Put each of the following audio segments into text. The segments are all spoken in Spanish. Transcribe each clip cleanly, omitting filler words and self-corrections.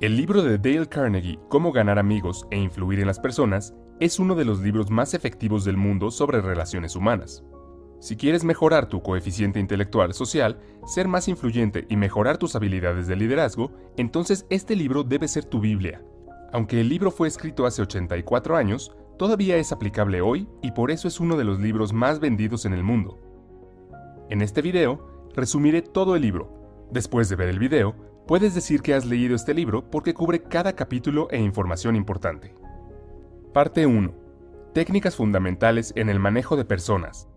El libro de Dale Carnegie, Cómo ganar amigos e influir en las personas, es uno de los libros más efectivos del mundo sobre relaciones humanas. Si quieres mejorar tu coeficiente intelectual social, ser más influyente y mejorar tus habilidades de liderazgo, entonces este libro debe ser tu Biblia. Aunque el libro fue escrito hace 84 años, todavía es aplicable hoy y por eso es uno de los libros más vendidos en el mundo. En este video, resumiré todo el libro. Después de ver el video, puedes decir que has leído este libro porque cubre cada capítulo e información importante. Parte 1. Técnicas fundamentales en el manejo de personas.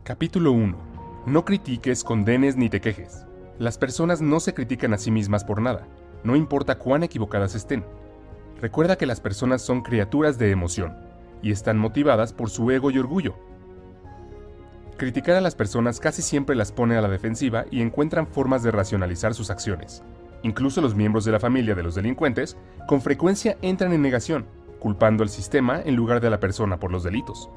Capítulo 1. No critiques, condenes ni te quejes. Las personas no se critican a sí mismas por nada, no importa cuán equivocadas estén. Recuerda que las personas son criaturas de emoción, y están motivadas por su ego y orgullo. Criticar a las personas casi siempre las pone a la defensiva y encuentran formas de racionalizar sus acciones. Incluso los miembros de la familia de los delincuentes con frecuencia entran en negación, culpando al sistema en lugar de a la persona por los delitos.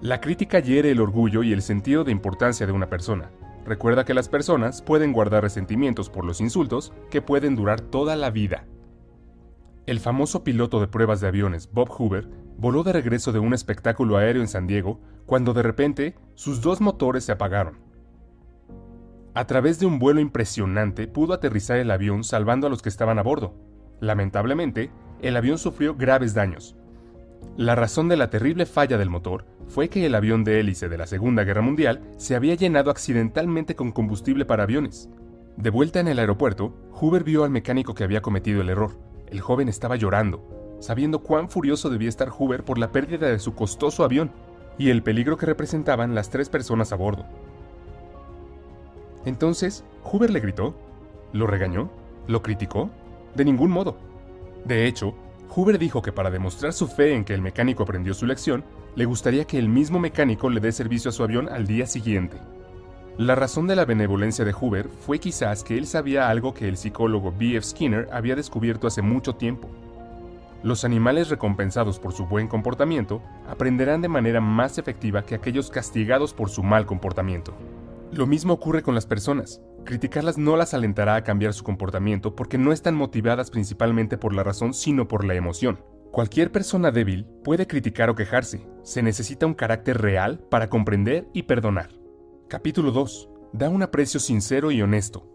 La crítica hiere el orgullo y el sentido de importancia de una persona. Recuerda que las personas pueden guardar resentimientos por los insultos que pueden durar toda la vida. El famoso piloto de pruebas de aviones Bob Hoover voló de regreso de un espectáculo aéreo en San Diego cuando de repente sus dos motores se apagaron. A través de un vuelo impresionante pudo aterrizar el avión salvando a los que estaban a bordo. Lamentablemente, el avión sufrió graves daños. La razón de la terrible falla del motor fue que el avión de hélice de la Segunda Guerra Mundial se había llenado accidentalmente con combustible para aviones. De vuelta en el aeropuerto, Hoover vio al mecánico que había cometido el error. El joven estaba llorando, sabiendo cuán furioso debía estar Hoover por la pérdida de su costoso avión y el peligro que representaban las 3 personas a bordo. Entonces, Hoover le gritó, lo regañó, lo criticó, de ningún modo. De hecho, Hoover dijo que para demostrar su fe en que el mecánico aprendió su lección, le gustaría que el mismo mecánico le dé servicio a su avión al día siguiente. La razón de la benevolencia de Hoover fue quizás que él sabía algo que el psicólogo B.F. Skinner había descubierto hace mucho tiempo. Los animales recompensados por su buen comportamiento aprenderán de manera más efectiva que aquellos castigados por su mal comportamiento. Lo mismo ocurre con las personas. Criticarlas no las alentará a cambiar su comportamiento porque no están motivadas principalmente por la razón sino por la emoción. Cualquier persona débil puede criticar o quejarse. Se necesita un carácter real para comprender y perdonar. Capítulo 2. Da un aprecio sincero y honesto.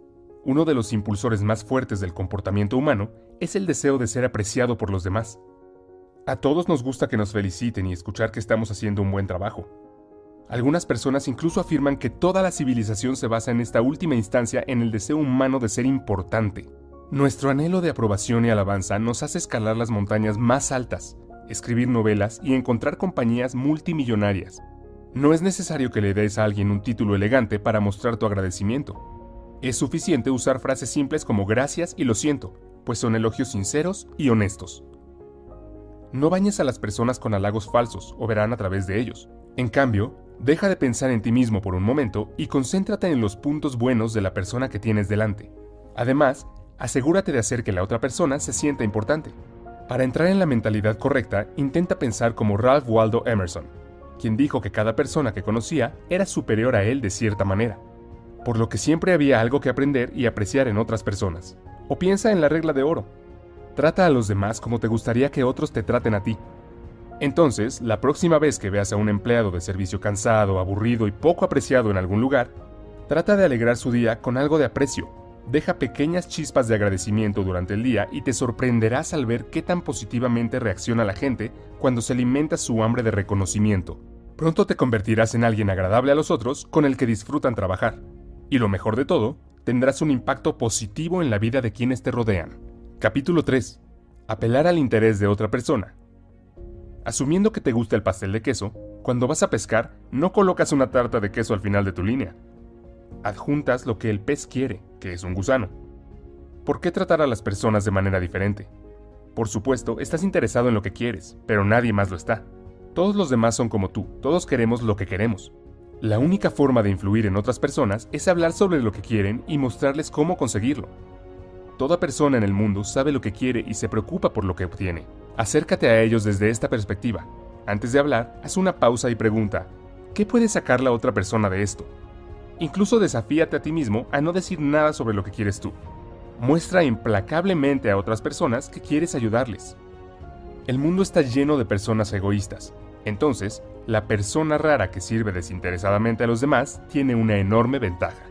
Uno de los impulsores más fuertes del comportamiento humano es el deseo de ser apreciado por los demás. A todos nos gusta que nos feliciten y escuchar que estamos haciendo un buen trabajo. Algunas personas incluso afirman que toda la civilización se basa en esta última instancia en el deseo humano de ser importante. Nuestro anhelo de aprobación y alabanza nos hace escalar las montañas más altas, escribir novelas y encontrar compañías multimillonarias. No es necesario que le des a alguien un título elegante para mostrar tu agradecimiento. Es suficiente usar frases simples como gracias y lo siento, pues son elogios sinceros y honestos. No bañes a las personas con halagos falsos o verán a través de ellos. En cambio, deja de pensar en ti mismo por un momento y concéntrate en los puntos buenos de la persona que tienes delante. Además, asegúrate de hacer que la otra persona se sienta importante. Para entrar en la mentalidad correcta, intenta pensar como Ralph Waldo Emerson, quien dijo que cada persona que conocía era superior a él de cierta manera, por lo que siempre había algo que aprender y apreciar en otras personas. O piensa en la regla de oro. Trata a los demás como te gustaría que otros te traten a ti. Entonces, la próxima vez que veas a un empleado de servicio cansado, aburrido y poco apreciado en algún lugar, trata de alegrar su día con algo de aprecio. Deja pequeñas chispas de agradecimiento durante el día y te sorprenderás al ver qué tan positivamente reacciona la gente cuando se alimenta su hambre de reconocimiento. Pronto te convertirás en alguien agradable a los otros con el que disfrutan trabajar. Y lo mejor de todo, tendrás un impacto positivo en la vida de quienes te rodean. Capítulo 3. Apelar al interés de otra persona. Asumiendo que te gusta el pastel de queso, cuando vas a pescar, no colocas una tarta de queso al final de tu línea. Adjuntas lo que el pez quiere, que es un gusano. ¿Por qué tratar a las personas de manera diferente? Por supuesto, estás interesado en lo que quieres, pero nadie más lo está. Todos los demás son como tú, todos queremos lo que queremos. La única forma de influir en otras personas es hablar sobre lo que quieren y mostrarles cómo conseguirlo. Toda persona en el mundo sabe lo que quiere y se preocupa por lo que obtiene. Acércate a ellos desde esta perspectiva. Antes de hablar, haz una pausa y pregunta, ¿qué puede sacar la otra persona de esto? Incluso desafíate a ti mismo a no decir nada sobre lo que quieres tú. Muestra implacablemente a otras personas que quieres ayudarles. El mundo está lleno de personas egoístas. Entonces, la persona rara que sirve desinteresadamente a los demás tiene una enorme ventaja.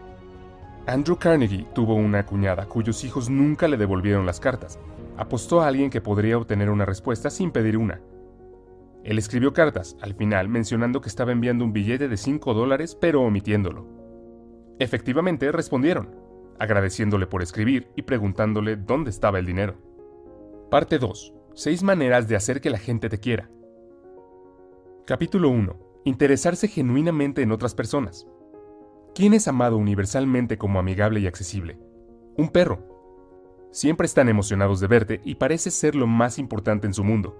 Andrew Carnegie tuvo una cuñada cuyos hijos nunca le devolvieron las cartas. Apostó a alguien que podría obtener una respuesta sin pedir una. Él escribió cartas, al final mencionando que estaba enviando un billete de $5, pero omitiéndolo. Efectivamente, respondieron, agradeciéndole por escribir y preguntándole dónde estaba el dinero. Parte 2. 6 maneras de hacer que la gente te quiera. Capítulo 1. Interesarse genuinamente en otras personas. ¿Quién es amado universalmente como amigable y accesible? Un perro. Siempre están emocionados de verte y parece ser lo más importante en su mundo.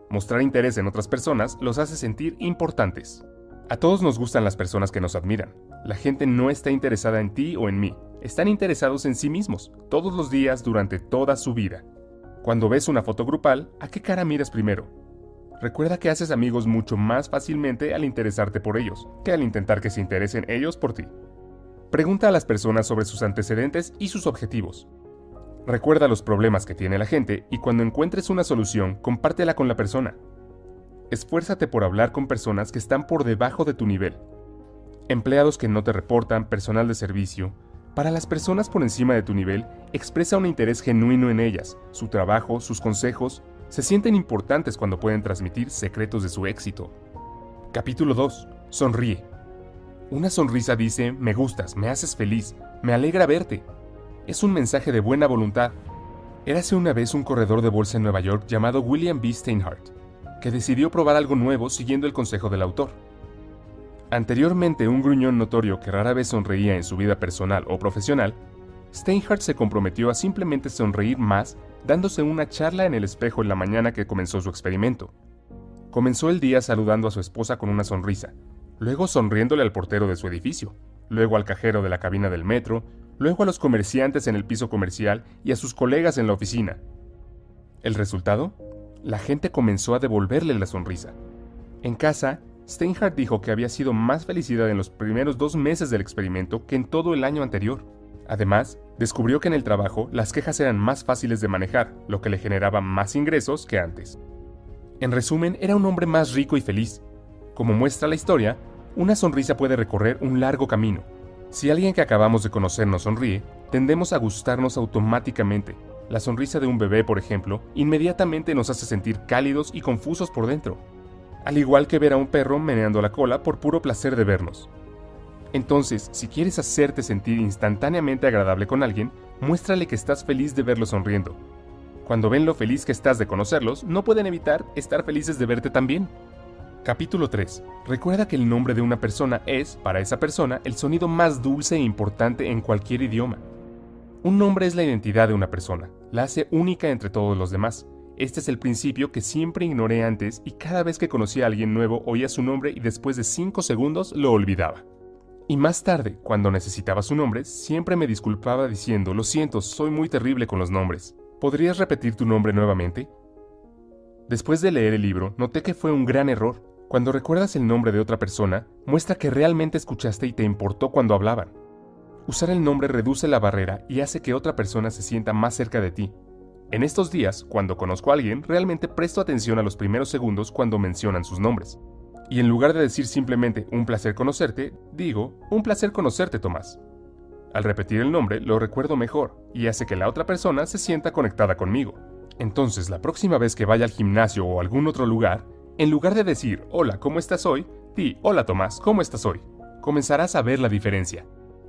Mostrar interés en otras personas los hace sentir importantes. A todos nos gustan las personas que nos admiran. La gente no está interesada en ti o en mí. Están interesados en sí mismos, todos los días durante toda su vida. Cuando ves una foto grupal, ¿a qué cara miras primero? Recuerda que haces amigos mucho más fácilmente al interesarte por ellos, que al intentar que se interesen ellos por ti. Pregunta a las personas sobre sus antecedentes y sus objetivos. Recuerda los problemas que tiene la gente y cuando encuentres una solución, compártela con la persona. Esfuérzate por hablar con personas que están por debajo de tu nivel. Empleados que no te reportan, personal de servicio. Para las personas por encima de tu nivel, expresa un interés genuino en ellas, su trabajo, sus consejos. Se sienten importantes cuando pueden transmitir secretos de su éxito. Capítulo 2. Sonríe. Una sonrisa dice, me gustas, me haces feliz, me alegra verte. Es un mensaje de buena voluntad. Érase una vez un corredor de bolsa en Nueva York llamado William B. Steinhardt, que decidió probar algo nuevo siguiendo el consejo del autor. Anteriormente un gruñón notorio que rara vez sonreía en su vida personal o profesional, Steinhardt se comprometió a simplemente sonreír más dándose una charla en el espejo en la mañana que comenzó su experimento. Comenzó el día saludando a su esposa con una sonrisa, luego sonriéndole al portero de su edificio, luego al cajero de la cabina del metro, luego a los comerciantes en el piso comercial y a sus colegas en la oficina. ¿El resultado? La gente comenzó a devolverle la sonrisa. En casa, Steinhardt dijo que había sido más felicidad en los primeros 2 meses del experimento que en todo el año anterior. Además, descubrió que en el trabajo las quejas eran más fáciles de manejar, lo que le generaba más ingresos que antes. En resumen, era un hombre más rico y feliz. Como muestra la historia, una sonrisa puede recorrer un largo camino. Si alguien que acabamos de conocer nos sonríe, tendemos a gustarnos automáticamente. La sonrisa de un bebé, por ejemplo, inmediatamente nos hace sentir cálidos y confusos por dentro. Al igual que ver a un perro meneando la cola por puro placer de vernos. Entonces, si quieres hacerte sentir instantáneamente agradable con alguien, muéstrale que estás feliz de verlo sonriendo. Cuando ven lo feliz que estás de conocerlos, no pueden evitar estar felices de verte también. Capítulo 3. Recuerda que el nombre de una persona es, para esa persona, el sonido más dulce e importante en cualquier idioma. Un nombre es la identidad de una persona, la hace única entre todos los demás. Este es el principio que siempre ignoré antes y cada vez que conocía a alguien nuevo oía su nombre y después de 5 segundos lo olvidaba. Y más tarde, cuando necesitaba su nombre, siempre me disculpaba diciendo, lo siento, soy muy terrible con los nombres. ¿Podrías repetir tu nombre nuevamente? Después de leer el libro, noté que fue un gran error. Cuando recuerdas el nombre de otra persona, muestra que realmente escuchaste y te importó cuando hablaban. Usar el nombre reduce la barrera y hace que otra persona se sienta más cerca de ti. En estos días, cuando conozco a alguien, realmente presto atención a los primeros segundos cuando mencionan sus nombres. Y en lugar de decir simplemente un placer conocerte, digo un placer conocerte, Tomás. Al repetir el nombre, lo recuerdo mejor y hace que la otra persona se sienta conectada conmigo. Entonces, la próxima vez que vaya al gimnasio o a algún otro lugar, en lugar de decir hola, ¿cómo estás hoy?, di hola, Tomás, ¿cómo estás hoy? Comenzarás a ver la diferencia.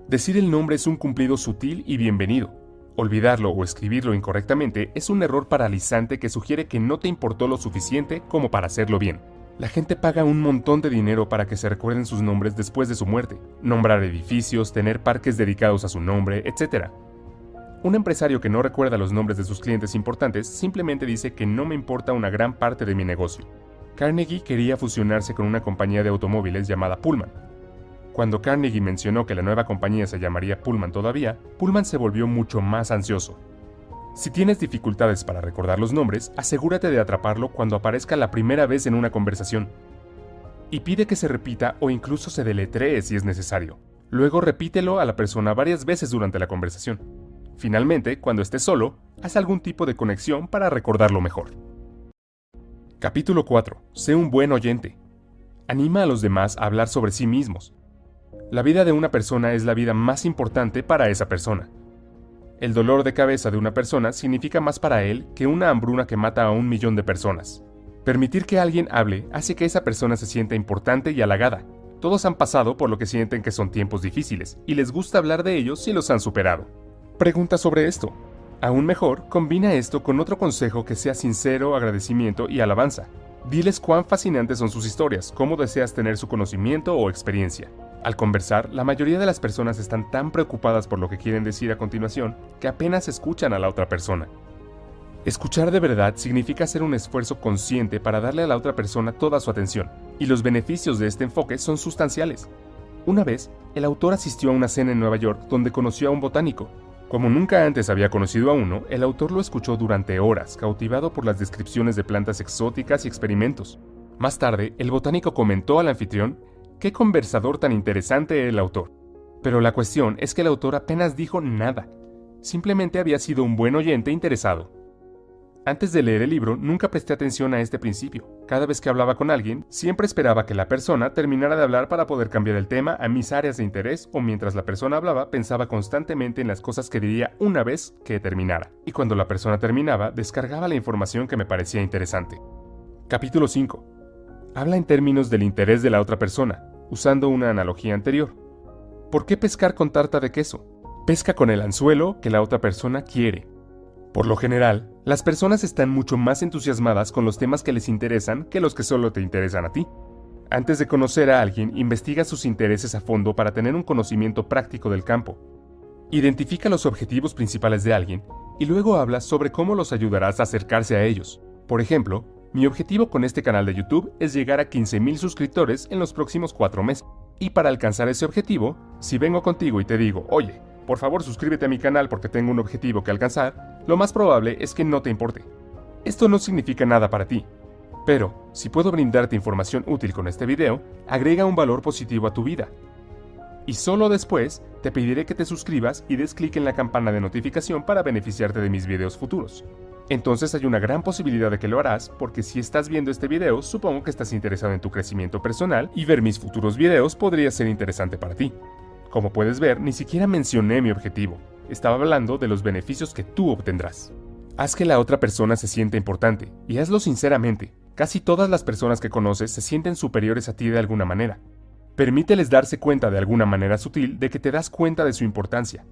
Decir el nombre es un cumplido sutil y bienvenido. Olvidarlo o escribirlo incorrectamente es un error paralizante que sugiere que no te importó lo suficiente como para hacerlo bien. La gente paga un montón de dinero para que se recuerden sus nombres después de su muerte, nombrar edificios, tener parques dedicados a su nombre, etc. Un empresario que no recuerda los nombres de sus clientes importantes simplemente dice que no me importa una gran parte de mi negocio. Carnegie quería fusionarse con una compañía de automóviles llamada Pullman. Cuando Carnegie mencionó que la nueva compañía se llamaría Pullman todavía, Pullman se volvió mucho más ansioso. Si tienes dificultades para recordar los nombres, asegúrate de atraparlo cuando aparezca la primera vez en una conversación. Y pide que se repita o incluso se deletree si es necesario. Luego repítelo a la persona varias veces durante la conversación. Finalmente, cuando estés solo, haz algún tipo de conexión para recordarlo mejor. Capítulo 4. Sé un buen oyente. Anima a los demás a hablar sobre sí mismos. La vida de una persona es la vida más importante para esa persona. El dolor de cabeza de una persona significa más para él que una hambruna que mata a 1.000.000 de personas. Permitir que alguien hable hace que esa persona se sienta importante y halagada. Todos han pasado por lo que sienten que son tiempos difíciles, y les gusta hablar de ellos si los han superado. Pregunta sobre esto. Aún mejor, combina esto con otro consejo que sea sincero, agradecimiento y alabanza. Diles cuán fascinantes son sus historias, cómo deseas tener su conocimiento o experiencia. Al conversar, la mayoría de las personas están tan preocupadas por lo que quieren decir a continuación que apenas escuchan a la otra persona. Escuchar de verdad significa hacer un esfuerzo consciente para darle a la otra persona toda su atención, y los beneficios de este enfoque son sustanciales. Una vez, el autor asistió a una cena en Nueva York donde conoció a un botánico. Como nunca antes había conocido a uno, el autor lo escuchó durante horas, cautivado por las descripciones de plantas exóticas y experimentos. Más tarde, el botánico comentó al anfitrión: «¡Qué conversador tan interesante el autor!». Pero la cuestión es que el autor apenas dijo nada. Simplemente había sido un buen oyente interesado. Antes de leer el libro, nunca presté atención a este principio. Cada vez que hablaba con alguien, siempre esperaba que la persona terminara de hablar para poder cambiar el tema a mis áreas de interés, o mientras la persona hablaba, pensaba constantemente en las cosas que diría una vez que terminara. Y cuando la persona terminaba, descargaba la información que me parecía interesante. Capítulo 5. Habla en términos del interés de la otra persona, usando una analogía anterior. ¿Por qué pescar con tarta de queso? Pesca con el anzuelo que la otra persona quiere. Por lo general, las personas están mucho más entusiasmadas con los temas que les interesan que los que solo te interesan a ti. Antes de conocer a alguien, investiga sus intereses a fondo para tener un conocimiento práctico del campo. Identifica los objetivos principales de alguien y luego habla sobre cómo los ayudarás a acercarse a ellos. Por ejemplo, mi objetivo con este canal de YouTube es llegar a 15.000 suscriptores en los próximos 4 meses. Y para alcanzar ese objetivo, si vengo contigo y te digo: «Oye, por favor suscríbete a mi canal porque tengo un objetivo que alcanzar», lo más probable es que no te importe. Esto no significa nada para ti. Pero, si puedo brindarte información útil con este video, agrega un valor positivo a tu vida. Y solo después, te pediré que te suscribas y des clic en la campana de notificación para beneficiarte de mis videos futuros. Entonces hay una gran posibilidad de que lo harás, porque si estás viendo este video, supongo que estás interesado en tu crecimiento personal y ver mis futuros videos podría ser interesante para ti. Como puedes ver, ni siquiera mencioné mi objetivo. Estaba hablando de los beneficios que tú obtendrás. Haz que la otra persona se sienta importante, y hazlo sinceramente. Casi todas las personas que conoces se sienten superiores a ti de alguna manera. Permíteles darse cuenta de alguna manera sutil de que te das cuenta de su importancia.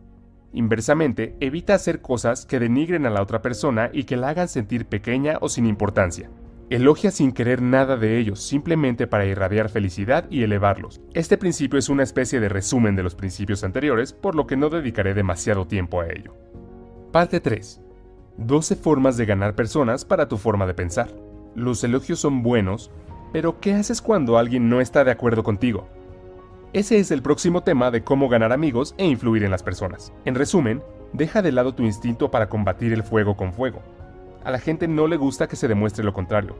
Inversamente, evita hacer cosas que denigren a la otra persona y que la hagan sentir pequeña o sin importancia. Elogia sin querer nada de ellos, simplemente para irradiar felicidad y elevarlos. Este principio es una especie de resumen de los principios anteriores, por lo que no dedicaré demasiado tiempo a ello. Parte 3. 12 formas de ganar personas para tu forma de pensar. Los elogios son buenos, pero ¿qué haces cuando alguien no está de acuerdo contigo? Ese es el próximo tema de cómo ganar amigos e influir en las personas. En resumen, deja de lado tu instinto para combatir el fuego con fuego. A la gente no le gusta que se demuestre lo contrario.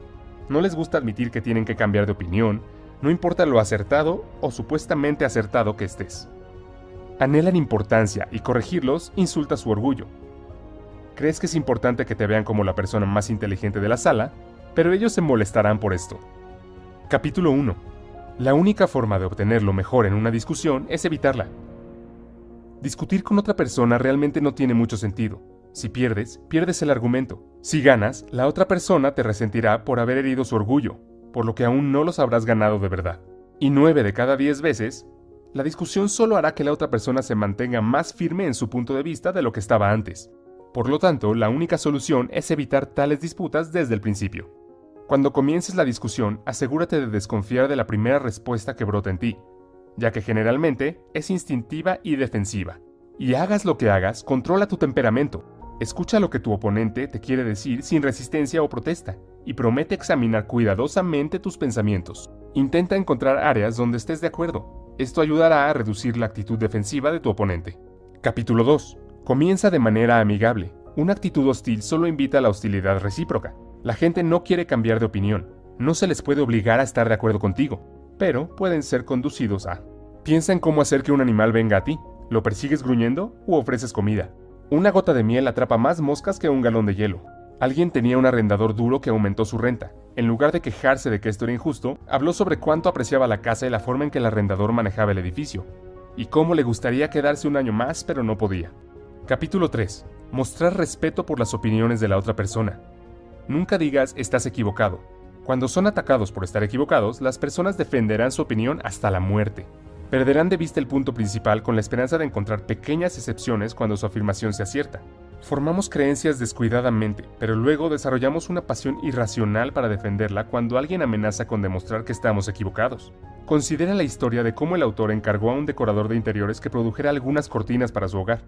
No les gusta admitir que tienen que cambiar de opinión, no importa lo acertado o supuestamente acertado que estés. Anhelan importancia y corregirlos insulta su orgullo. Crees que es importante que te vean como la persona más inteligente de la sala, pero ellos se molestarán por esto. Capítulo 1. La única forma de obtener lo mejor en una discusión es evitarla. Discutir con otra persona realmente no tiene mucho sentido. Si pierdes, pierdes el argumento. Si ganas, la otra persona te resentirá por haber herido su orgullo, por lo que aún no los habrás ganado de verdad. Y 9 de cada 10 veces, la discusión solo hará que la otra persona se mantenga más firme en su punto de vista de lo que estaba antes. Por lo tanto, la única solución es evitar tales disputas desde el principio. Cuando comiences la discusión, asegúrate de desconfiar de la primera respuesta que brota en ti, ya que generalmente es instintiva y defensiva. Y hagas lo que hagas, controla tu temperamento. Escucha lo que tu oponente te quiere decir sin resistencia o protesta, y promete examinar cuidadosamente tus pensamientos. Intenta encontrar áreas donde estés de acuerdo. Esto ayudará a reducir la actitud defensiva de tu oponente. Capítulo 2. Comienza de manera amigable. Una actitud hostil solo invita a la hostilidad recíproca. La gente no quiere cambiar de opinión. No se les puede obligar a estar de acuerdo contigo, pero pueden ser conducidos a. Piensa en cómo hacer que un animal venga a ti. ¿Lo persigues gruñendo u ofreces comida? Una gota de miel atrapa más moscas que un galón de hielo. Alguien tenía un arrendador duro que aumentó su renta. En lugar de quejarse de que esto era injusto, habló sobre cuánto apreciaba la casa y la forma en que el arrendador manejaba el edificio, y cómo le gustaría quedarse un año más, pero no podía. Capítulo 3. Mostrar respeto por las opiniones de la otra persona. Nunca digas estás equivocado. Cuando son atacados por estar equivocados, las personas defenderán su opinión hasta la muerte. Perderán de vista el punto principal con la esperanza de encontrar pequeñas excepciones cuando su afirmación sea cierta. Formamos creencias descuidadamente, pero luego desarrollamos una pasión irracional para defenderla cuando alguien amenaza con demostrar que estamos equivocados. Considera la historia de cómo el autor encargó a un decorador de interiores que produjera algunas cortinas para su hogar.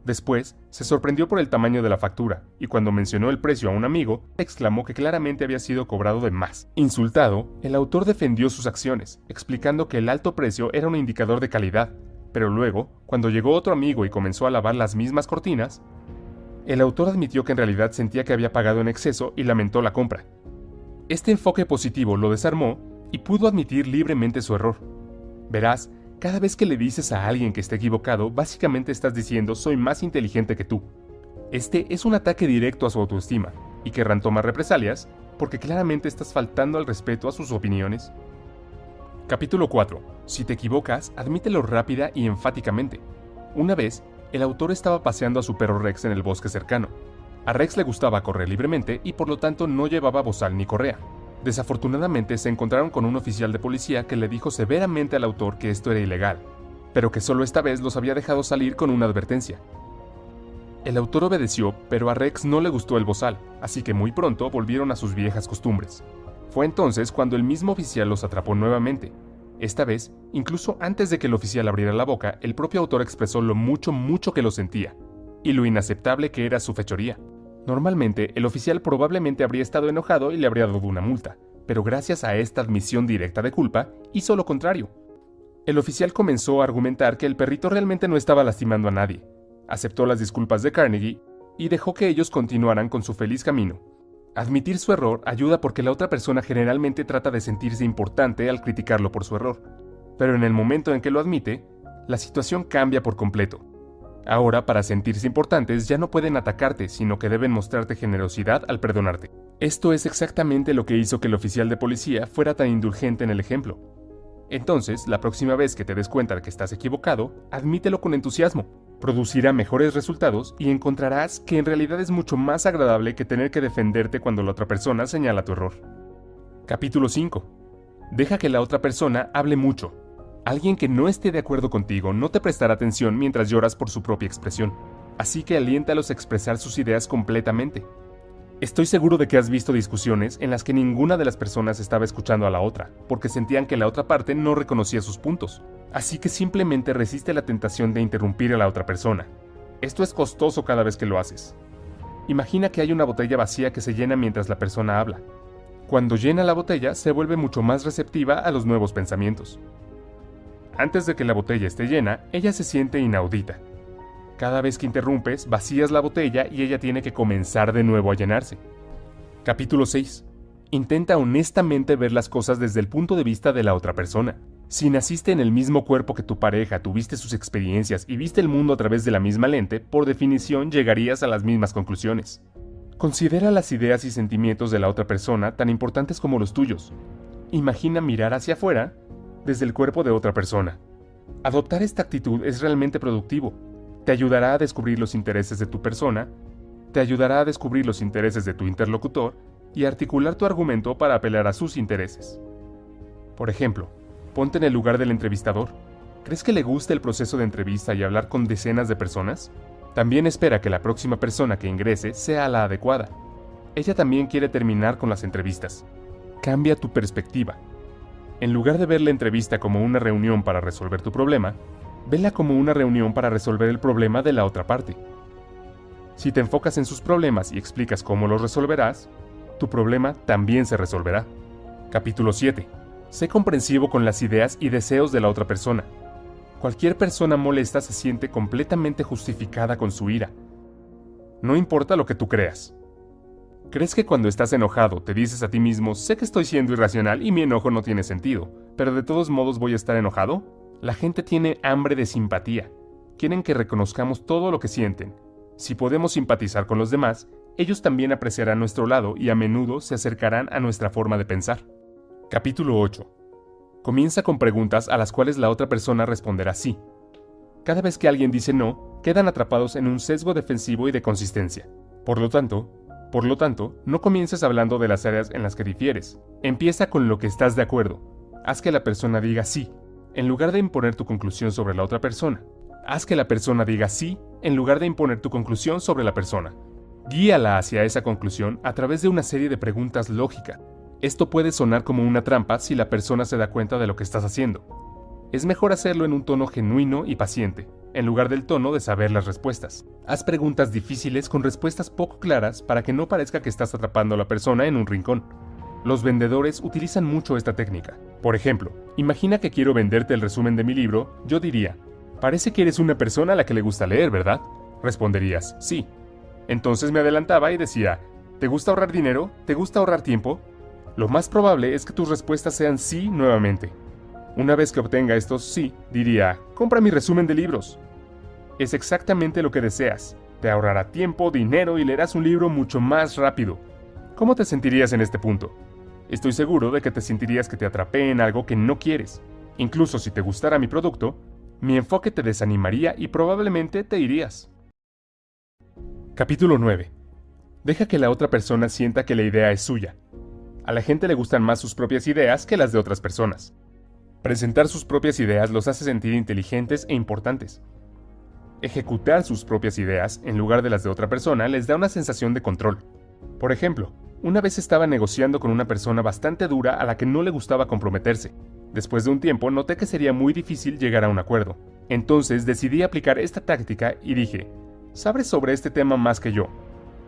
Después, se sorprendió por el tamaño de la factura, y cuando mencionó el precio a un amigo, exclamó que claramente había sido cobrado de más. Insultado, el autor defendió sus acciones, explicando que el alto precio era un indicador de calidad, pero luego, cuando llegó otro amigo y comenzó a lavar las mismas cortinas, el autor admitió que en realidad sentía que había pagado en exceso y lamentó la compra. Este enfoque positivo lo desarmó y pudo admitir libremente su error. Verás, cada vez que le dices a alguien que está equivocado, básicamente estás diciendo soy más inteligente que tú. Este es un ataque directo a su autoestima, y querrán tomar represalias porque claramente estás faltando al respeto a sus opiniones. Capítulo 4. Si te equivocas, admítelo rápida y enfáticamente. Una vez, el autor estaba paseando a su perro Rex en el bosque cercano. A Rex le gustaba correr libremente y por lo tanto no llevaba bozal ni correa. Desafortunadamente se encontraron con un oficial de policía que le dijo severamente al autor que esto era ilegal, pero que solo esta vez los había dejado salir con una advertencia. El autor obedeció, pero a Rex no le gustó el bozal, así que muy pronto volvieron a sus viejas costumbres. Fue entonces cuando el mismo oficial los atrapó nuevamente. Esta vez, incluso antes de que el oficial abriera la boca, el propio autor expresó lo mucho que lo sentía, y lo inaceptable que era su fechoría. Normalmente, el oficial probablemente habría estado enojado y le habría dado una multa, pero gracias a esta admisión directa de culpa, hizo lo contrario. El oficial comenzó a argumentar que el perrito realmente no estaba lastimando a nadie, aceptó las disculpas de Carnegie y dejó que ellos continuaran con su feliz camino. Admitir su error ayuda porque la otra persona generalmente trata de sentirse importante al criticarlo por su error, pero en el momento en que lo admite, la situación cambia por completo. Ahora, para sentirse importantes, ya no pueden atacarte, sino que deben mostrarte generosidad al perdonarte. Esto es exactamente lo que hizo que el oficial de policía fuera tan indulgente en el ejemplo. Entonces, la próxima vez que te des cuenta de que estás equivocado, admítelo con entusiasmo. Producirá mejores resultados y encontrarás que en realidad es mucho más agradable que tener que defenderte cuando la otra persona señala tu error. Capítulo 5. Deja que la otra persona hable mucho. Alguien que no esté de acuerdo contigo no te prestará atención mientras lloras por su propia expresión, así que aliéntalos a expresar sus ideas completamente. Estoy seguro de que has visto discusiones en las que ninguna de las personas estaba escuchando a la otra, porque sentían que la otra parte no reconocía sus puntos, así que simplemente resiste la tentación de interrumpir a la otra persona. Esto es costoso cada vez que lo haces. Imagina que hay una botella vacía que se llena mientras la persona habla. Cuando llena la botella, se vuelve mucho más receptiva a los nuevos pensamientos. Antes de que la botella esté llena, ella se siente inaudita. Cada vez que interrumpes, vacías la botella y ella tiene que comenzar de nuevo a llenarse. Capítulo 6. Intenta honestamente ver las cosas desde el punto de vista de la otra persona. Si naciste en el mismo cuerpo que tu pareja, tuviste sus experiencias y viste el mundo a través de la misma lente, por definición llegarías a las mismas conclusiones. Considera las ideas y sentimientos de la otra persona tan importantes como los tuyos. Imagina mirar hacia afuera desde el cuerpo de otra persona. Adoptar esta actitud es realmente productivo. Te ayudará a descubrir los intereses de tu persona, te ayudará a descubrir los intereses de tu interlocutor y a articular tu argumento para apelar a sus intereses. Por ejemplo, ponte en el lugar del entrevistador. ¿Crees que le gusta el proceso de entrevista y hablar con decenas de personas? También espera que la próxima persona que ingrese sea la adecuada. Ella también quiere terminar con las entrevistas. Cambia tu perspectiva. En lugar de ver la entrevista como una reunión para resolver tu problema, vela como una reunión para resolver el problema de la otra parte. Si te enfocas en sus problemas y explicas cómo los resolverás, tu problema también se resolverá. Capítulo 7. Sé comprensivo con las ideas y deseos de la otra persona. Cualquier persona molesta se siente completamente justificada con su ira. No importa lo que tú creas. ¿Crees que cuando estás enojado te dices a ti mismo, sé que estoy siendo irracional y mi enojo no tiene sentido, pero de todos modos voy a estar enojado? La gente tiene hambre de simpatía. Quieren que reconozcamos todo lo que sienten. Si podemos simpatizar con los demás, ellos también apreciarán nuestro lado y a menudo se acercarán a nuestra forma de pensar. Capítulo 8. Comienza con preguntas a las cuales la otra persona responderá sí. Cada vez que alguien dice no, quedan atrapados en un sesgo defensivo y de consistencia. Por lo tanto, no comiences hablando de las áreas en las que difieres. Empieza con lo que estás de acuerdo. Haz que la persona diga sí, en lugar de imponer tu conclusión sobre la otra persona. Haz que la persona diga sí, en lugar de imponer tu conclusión sobre la persona. Guíala hacia esa conclusión a través de una serie de preguntas lógicas. Esto puede sonar como una trampa si la persona se da cuenta de lo que estás haciendo. Es mejor hacerlo en un tono genuino y paciente, en lugar del tono de saber las respuestas. Haz preguntas difíciles con respuestas poco claras para que no parezca que estás atrapando a la persona en un rincón. Los vendedores utilizan mucho esta técnica. Por ejemplo, imagina que quiero venderte el resumen de mi libro, yo diría, «Parece que eres una persona a la que le gusta leer, ¿verdad?». Responderías, «Sí». Entonces me adelantaba y decía, «¿Te gusta ahorrar dinero? ¿Te gusta ahorrar tiempo?». Lo más probable es que tus respuestas sean sí nuevamente. Una vez que obtenga estos sí, diría, «Compra mi resumen de libros». Es exactamente lo que deseas. Te ahorrará tiempo, dinero y leerás un libro mucho más rápido. ¿Cómo te sentirías en este punto? Estoy seguro de que te sentirías que te atrapé en algo que no quieres. Incluso si te gustara mi producto, mi enfoque te desanimaría y probablemente te irías. Capítulo 9. Deja que la otra persona sienta que la idea es suya. A la gente le gustan más sus propias ideas que las de otras personas. Presentar sus propias ideas los hace sentir inteligentes e importantes. Ejecutar sus propias ideas en lugar de las de otra persona les da una sensación de control. Por ejemplo, una vez estaba negociando con una persona bastante dura a la que no le gustaba comprometerse. Después de un tiempo noté que sería muy difícil llegar a un acuerdo. Entonces decidí aplicar esta táctica y dije, «Sabes sobre este tema más que yo.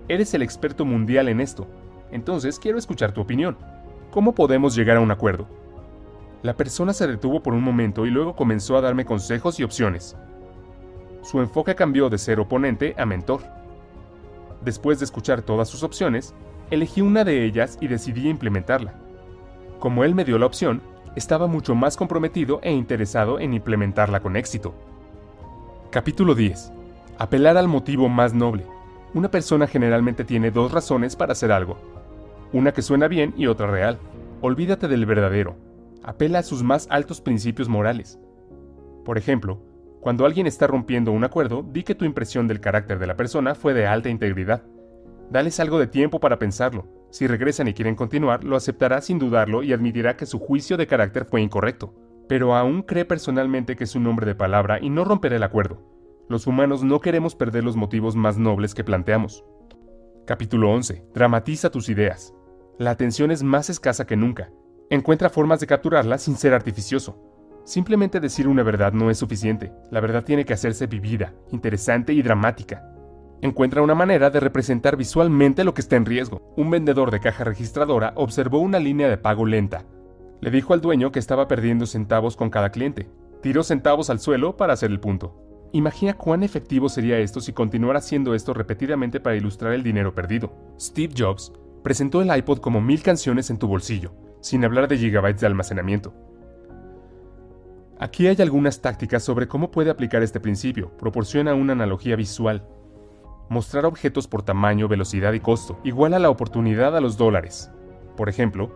Eres el experto mundial en esto. Entonces quiero escuchar tu opinión. ¿Cómo podemos llegar a un acuerdo?». La persona se detuvo por un momento y luego comenzó a darme consejos y opciones. Su enfoque cambió de ser oponente a mentor. Después de escuchar todas sus opciones, elegí una de ellas y decidí implementarla. Como él me dio la opción, estaba mucho más comprometido e interesado en implementarla con éxito. Capítulo 10. Apelar al motivo más noble. Una persona generalmente tiene dos razones para hacer algo. Una que suena bien y otra real. Olvídate del verdadero. Apela a sus más altos principios morales. Por ejemplo, cuando alguien está rompiendo un acuerdo, di que tu impresión del carácter de la persona fue de alta integridad. Dales algo de tiempo para pensarlo. Si regresan y quieren continuar, lo aceptará sin dudarlo y admitirá que su juicio de carácter fue incorrecto. Pero aún cree personalmente que es un hombre de palabra y no romperá el acuerdo. Los humanos no queremos perder los motivos más nobles que planteamos. Capítulo 11. Dramatiza tus ideas. La atención es más escasa que nunca. Encuentra formas de capturarla sin ser artificioso. Simplemente decir una verdad no es suficiente. La verdad tiene que hacerse vivida, interesante y dramática. Encuentra una manera de representar visualmente lo que está en riesgo. Un vendedor de caja registradora observó una línea de pago lenta. Le dijo al dueño que estaba perdiendo centavos con cada cliente. Tiró centavos al suelo para hacer el punto. Imagina cuán efectivo sería esto si continuara haciendo esto repetidamente para ilustrar el dinero perdido. Steve Jobs presentó el iPod como 1000 canciones en tu bolsillo, sin hablar de gigabytes de almacenamiento. Aquí hay algunas tácticas sobre cómo puede aplicar este principio. Proporciona una analogía visual. Mostrar objetos por tamaño, velocidad y costo iguala la oportunidad a los dólares. Por ejemplo,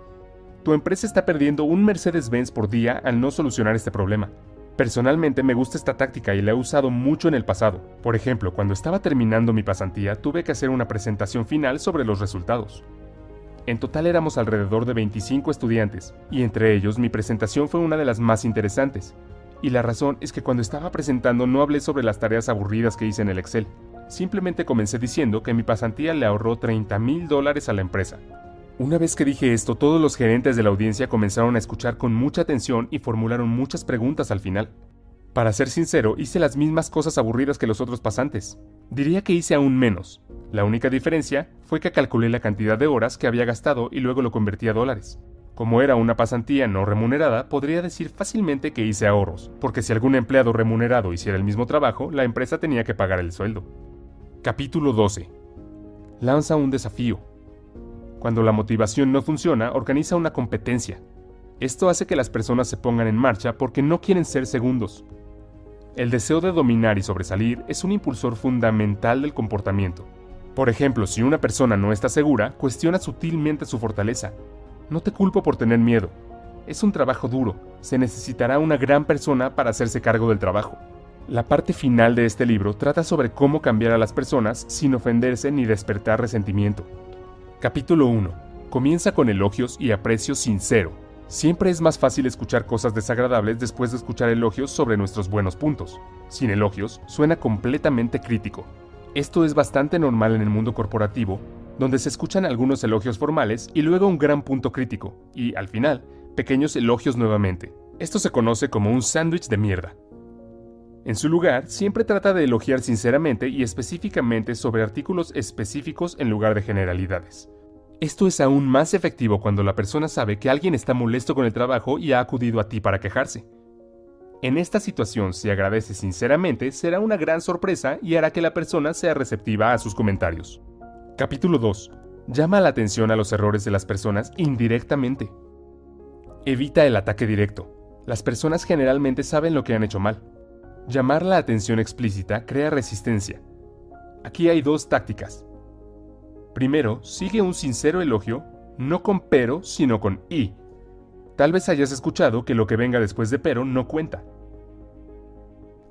tu empresa está perdiendo un Mercedes-Benz por día al no solucionar este problema. Personalmente me gusta esta táctica y la he usado mucho en el pasado. Por ejemplo, cuando estaba terminando mi pasantía, tuve que hacer una presentación final sobre los resultados. En total éramos alrededor de 25 estudiantes, y entre ellos mi presentación fue una de las más interesantes. Y la razón es que cuando estaba presentando no hablé sobre las tareas aburridas que hice en el Excel. Simplemente comencé diciendo que mi pasantía le ahorró $30,000 a la empresa. Una vez que dije esto, todos los gerentes de la audiencia comenzaron a escuchar con mucha atención y formularon muchas preguntas al final. Para ser sincero, hice las mismas cosas aburridas que los otros pasantes. Diría que hice aún menos. La única diferencia fue que calculé la cantidad de horas que había gastado y luego lo convertí a dólares. Como era una pasantía no remunerada, podría decir fácilmente que hice ahorros, porque si algún empleado remunerado hiciera el mismo trabajo, la empresa tenía que pagar el sueldo. Capítulo 12. Lanza un desafío. Cuando la motivación no funciona, organiza una competencia. Esto hace que las personas se pongan en marcha porque no quieren ser segundos. El deseo de dominar y sobresalir es un impulsor fundamental del comportamiento. Por ejemplo, si una persona no está segura, cuestiona sutilmente su fortaleza. No te culpo por tener miedo. Es un trabajo duro. Se necesitará una gran persona para hacerse cargo del trabajo. La parte final de este libro trata sobre cómo cambiar a las personas sin ofenderse ni despertar resentimiento. Capítulo 1. Comienza con elogios y aprecio sincero. Siempre es más fácil escuchar cosas desagradables después de escuchar elogios sobre nuestros buenos puntos. Sin elogios, suena completamente crítico. Esto es bastante normal en el mundo corporativo, donde se escuchan algunos elogios formales y luego un gran punto crítico, y, al final, pequeños elogios nuevamente. Esto se conoce como un sándwich de mierda. En su lugar, siempre trata de elogiar sinceramente y específicamente sobre artículos específicos en lugar de generalidades. Esto es aún más efectivo cuando la persona sabe que alguien está molesto con el trabajo y ha acudido a ti para quejarse. En esta situación, si agradeces sinceramente, será una gran sorpresa y hará que la persona sea receptiva a sus comentarios. Capítulo 2. Llama la atención a los errores de las personas indirectamente. Evita el ataque directo. Las personas generalmente saben lo que han hecho mal. Llamar la atención explícita crea resistencia. Aquí hay dos tácticas. Primero, sigue un sincero elogio, no con pero, sino con y. Tal vez hayas escuchado que lo que venga después de pero no cuenta.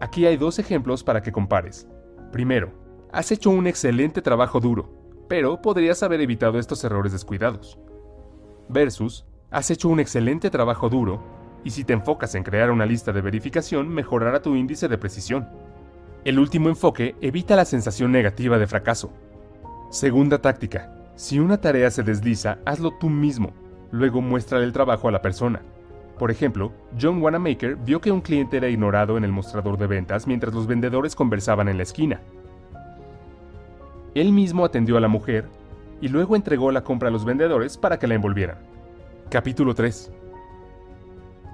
Aquí hay dos ejemplos para que compares. Primero, has hecho un excelente trabajo duro, pero podrías haber evitado estos errores descuidados. Versus, has hecho un excelente trabajo duro, y si te enfocas en crear una lista de verificación, mejorará tu índice de precisión. El último enfoque evita la sensación negativa de fracaso. Segunda táctica. Si una tarea se desliza, hazlo tú mismo. Luego muéstrale el trabajo a la persona. Por ejemplo, John Wanamaker vio que un cliente era ignorado en el mostrador de ventas mientras los vendedores conversaban en la esquina. Él mismo atendió a la mujer y luego entregó la compra a los vendedores para que la envolvieran. Capítulo 3.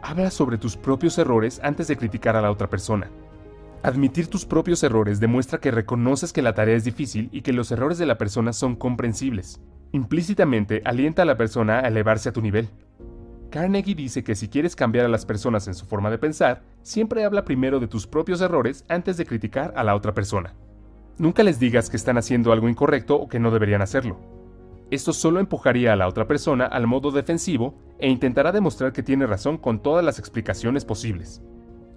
Habla sobre tus propios errores antes de criticar a la otra persona. Admitir tus propios errores demuestra que reconoces que la tarea es difícil y que los errores de la persona son comprensibles. Implícitamente alienta a la persona a elevarse a tu nivel. Carnegie dice que si quieres cambiar a las personas en su forma de pensar, siempre habla primero de tus propios errores antes de criticar a la otra persona. Nunca les digas que están haciendo algo incorrecto o que no deberían hacerlo. Esto solo empujaría a la otra persona al modo defensivo e intentará demostrar que tiene razón con todas las explicaciones posibles.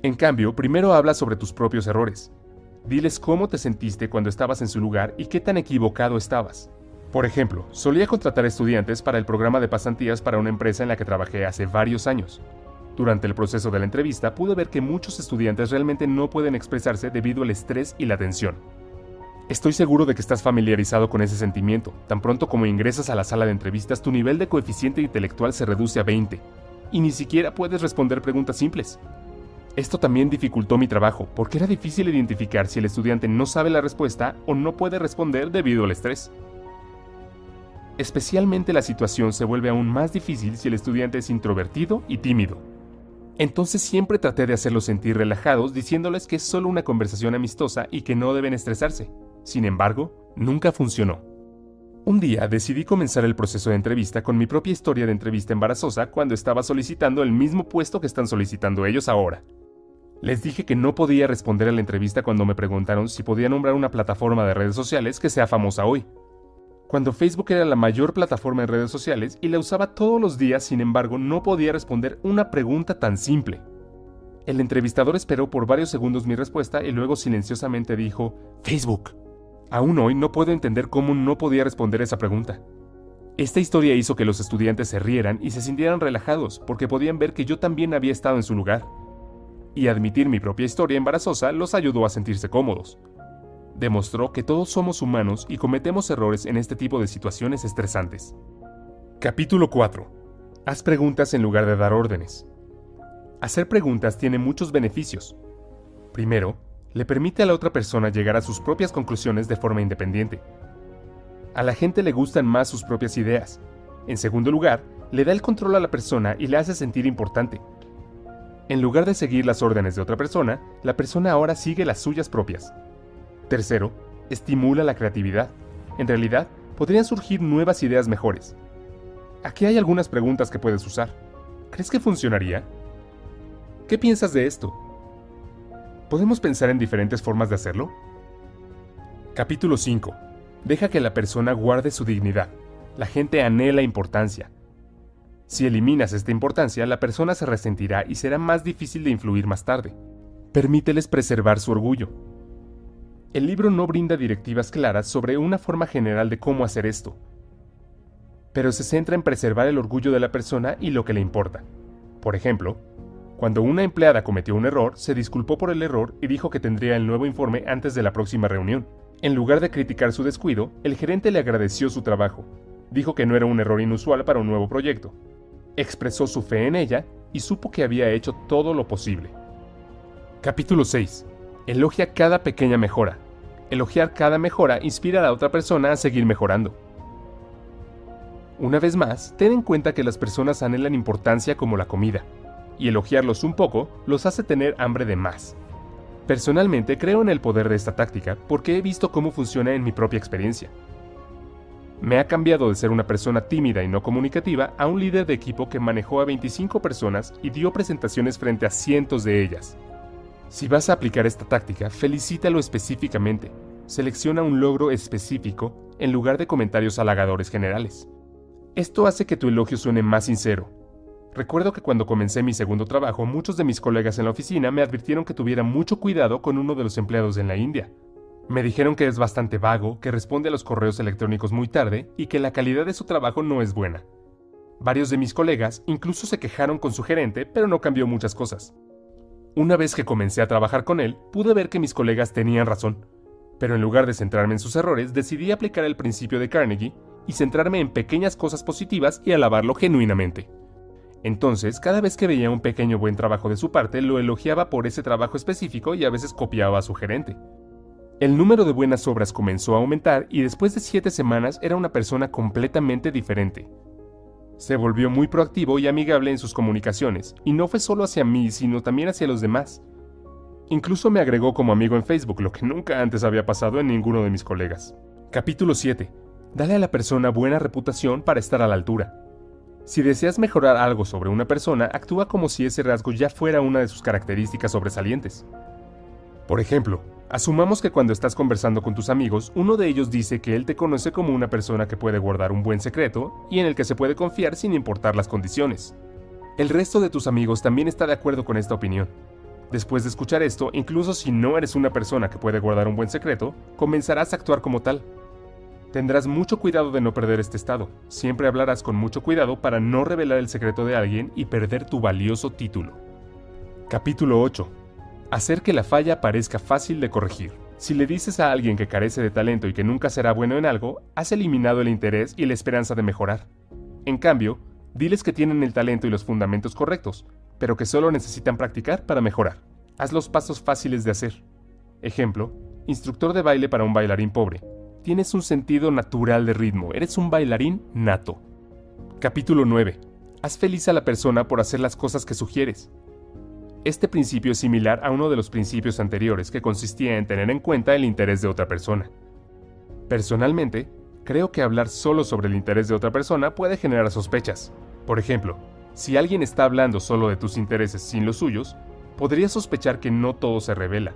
En cambio, primero habla sobre tus propios errores. Diles cómo te sentiste cuando estabas en su lugar y qué tan equivocado estabas. Por ejemplo, solía contratar estudiantes para el programa de pasantías para una empresa en la que trabajé hace varios años. Durante el proceso de la entrevista pude ver que muchos estudiantes realmente no pueden expresarse debido al estrés y la tensión. Estoy seguro de que estás familiarizado con ese sentimiento. Tan pronto como ingresas a la sala de entrevistas, tu nivel de coeficiente intelectual se reduce a 20, y ni siquiera puedes responder preguntas simples. Esto también dificultó mi trabajo, porque era difícil identificar si el estudiante no sabe la respuesta o no puede responder debido al estrés. Especialmente la situación se vuelve aún más difícil si el estudiante es introvertido y tímido. Entonces siempre traté de hacerlos sentir relajados diciéndoles que es solo una conversación amistosa y que no deben estresarse. Sin embargo, nunca funcionó. Un día decidí comenzar el proceso de entrevista con mi propia historia de entrevista embarazosa cuando estaba solicitando el mismo puesto que están solicitando ellos ahora. Les dije que no podía responder a la entrevista cuando me preguntaron si podía nombrar una plataforma de redes sociales que sea famosa hoy. Cuando Facebook era la mayor plataforma en redes sociales y la usaba todos los días, sin embargo, no podía responder una pregunta tan simple. El entrevistador esperó por varios segundos mi respuesta y luego silenciosamente dijo, Facebook. Aún hoy no puedo entender cómo no podía responder esa pregunta. Esta historia hizo que los estudiantes se rieran y se sintieran relajados porque podían ver que yo también había estado en su lugar. Y admitir mi propia historia embarazosa los ayudó a sentirse cómodos. Demostró que todos somos humanos y cometemos errores en este tipo de situaciones estresantes. Capítulo 4. Haz preguntas en lugar de dar órdenes. Hacer preguntas tiene muchos beneficios. Primero, le permite a la otra persona llegar a sus propias conclusiones de forma independiente. A la gente le gustan más sus propias ideas. En segundo lugar, le da el control a la persona y le hace sentir importante. En lugar de seguir las órdenes de otra persona, la persona ahora sigue las suyas propias. Tercero, estimula la creatividad. En realidad, podrían surgir nuevas ideas mejores. Aquí hay algunas preguntas que puedes usar. ¿Crees que funcionaría? ¿Qué piensas de esto? ¿Podemos pensar en diferentes formas de hacerlo? Capítulo 5. Deja que la persona guarde su dignidad. La gente anhela importancia. Si eliminas esta importancia, la persona se resentirá y será más difícil de influir más tarde. Permíteles preservar su orgullo. El libro no brinda directivas claras sobre una forma general de cómo hacer esto, pero se centra en preservar el orgullo de la persona y lo que le importa. Por ejemplo, cuando una empleada cometió un error, se disculpó por el error y dijo que tendría el nuevo informe antes de la próxima reunión. En lugar de criticar su descuido, el gerente le agradeció su trabajo. Dijo que no era un error inusual para un nuevo proyecto. Expresó su fe en ella y supo que había hecho todo lo posible. Capítulo 6. Elogia cada pequeña mejora. Elogiar cada mejora inspira a la otra persona a seguir mejorando. Una vez más, ten en cuenta que las personas anhelan importancia como la comida, y elogiarlos un poco los hace tener hambre de más. Personalmente creo en el poder de esta táctica porque he visto cómo funciona en mi propia experiencia. Me ha cambiado de ser una persona tímida y no comunicativa a un líder de equipo que manejó a 25 personas y dio presentaciones frente a cientos de ellas. Si vas a aplicar esta táctica, felicítalo específicamente. Selecciona un logro específico en lugar de comentarios halagadores generales. Esto hace que tu elogio suene más sincero. Recuerdo que cuando comencé mi segundo trabajo, muchos de mis colegas en la oficina me advirtieron que tuviera mucho cuidado con uno de los empleados en la India. Me dijeron que es bastante vago, que responde a los correos electrónicos muy tarde y que la calidad de su trabajo no es buena. Varios de mis colegas incluso se quejaron con su gerente, pero no cambió muchas cosas. Una vez que comencé a trabajar con él, pude ver que mis colegas tenían razón, pero en lugar de centrarme en sus errores, decidí aplicar el principio de Carnegie y centrarme en pequeñas cosas positivas y alabarlo genuinamente. Entonces, cada vez que veía un pequeño buen trabajo de su parte, lo elogiaba por ese trabajo específico y a veces copiaba a su gerente. El número de buenas obras comenzó a aumentar y después de 7 semanas era una persona completamente diferente. Se volvió muy proactivo y amigable en sus comunicaciones, y no fue solo hacia mí, sino también hacia los demás. Incluso me agregó como amigo en Facebook, lo que nunca antes había pasado en ninguno de mis colegas. Capítulo 7. Dale a la persona buena reputación para estar a la altura. Si deseas mejorar algo sobre una persona, actúa como si ese rasgo ya fuera una de sus características sobresalientes. Por ejemplo, asumamos que cuando estás conversando con tus amigos, uno de ellos dice que él te conoce como una persona que puede guardar un buen secreto y en el que se puede confiar sin importar las condiciones. El resto de tus amigos también está de acuerdo con esta opinión. Después de escuchar esto, incluso si no eres una persona que puede guardar un buen secreto, comenzarás a actuar como tal. Tendrás mucho cuidado de no perder este estado. Siempre hablarás con mucho cuidado para no revelar el secreto de alguien y perder tu valioso título. Capítulo 8. Hacer que la falla parezca fácil de corregir. Si le dices a alguien que carece de talento y que nunca será bueno en algo, has eliminado el interés y la esperanza de mejorar. En cambio, diles que tienen el talento y los fundamentos correctos, pero que solo necesitan practicar para mejorar. Haz los pasos fáciles de hacer. Ejemplo, instructor de baile para un bailarín pobre. Tienes un sentido natural de ritmo, eres un bailarín nato. Capítulo 9. Haz feliz a la persona por hacer las cosas que sugieres. Este principio es similar a uno de los principios anteriores, que consistía en tener en cuenta el interés de otra persona. Personalmente, creo que hablar solo sobre el interés de otra persona puede generar sospechas. Por ejemplo, si alguien está hablando solo de tus intereses sin los suyos, podrías sospechar que no todo se revela.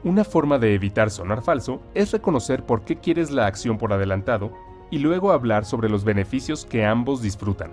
Una forma de evitar sonar falso es reconocer por qué quieres la acción por adelantado y luego hablar sobre los beneficios que ambos disfrutan.